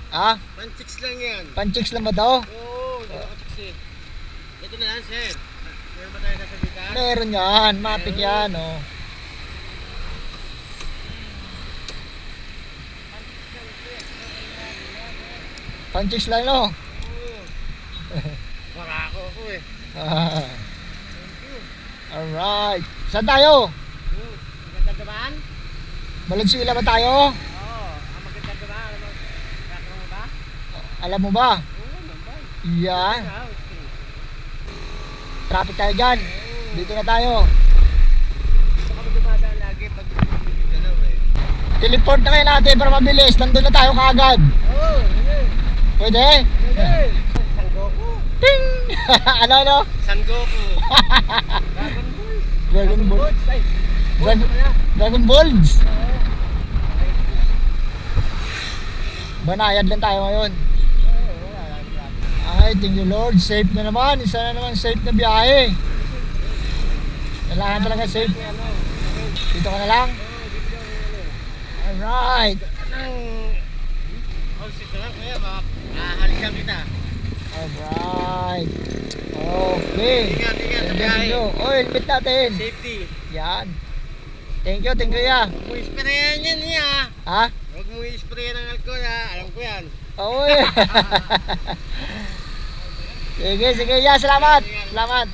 Ha? Panchicks lang yan. Panchicks lang ba to? Oo, hindi ako chicks eh. Ito na lang, sir. Meron ba tayo nasa bitas? Meron yan, matik yan, oh. Panchicks lang, no? Oo. Barako ako eh. Alright. Saan tayo? Maganda naman? Valenzuela ba tayo? Oo, ang maganda naman. Alam mo ba? Alam mo ba? Oo, naman. Yan. Traffic tayo dyan. Dito na tayo. Gusto kami dumadaan lagi pag galaw eh. Teleport na kayo natin para mabilis. Nandun na tayo kaagad. Oo, hindi. Pwede? Hindi. San Goku. Ting! Ano? San Goku. Dragon Dragon Ball. Ball. Ay, Dragon, Ball. Dragon Balls. Oo. Banayad lang tayo ngayon. Ay, thank you Lord. Safe na naman. Isa na naman safe na biyahe. Kailangan talaga safe. Dito ka na lang. Alright. Oh, sit na lang kuya, baka halikan kita. Alright. Okay. Ingat, Thank you. Oh, helmet natin. Safety. Yan. Thank you ya. Huwag mo isprayan yan niya. Ha? Huwag mo isprayan ng alcohol ha. Alam ko yan. Oo. Sige ya. Salamat. Salamat.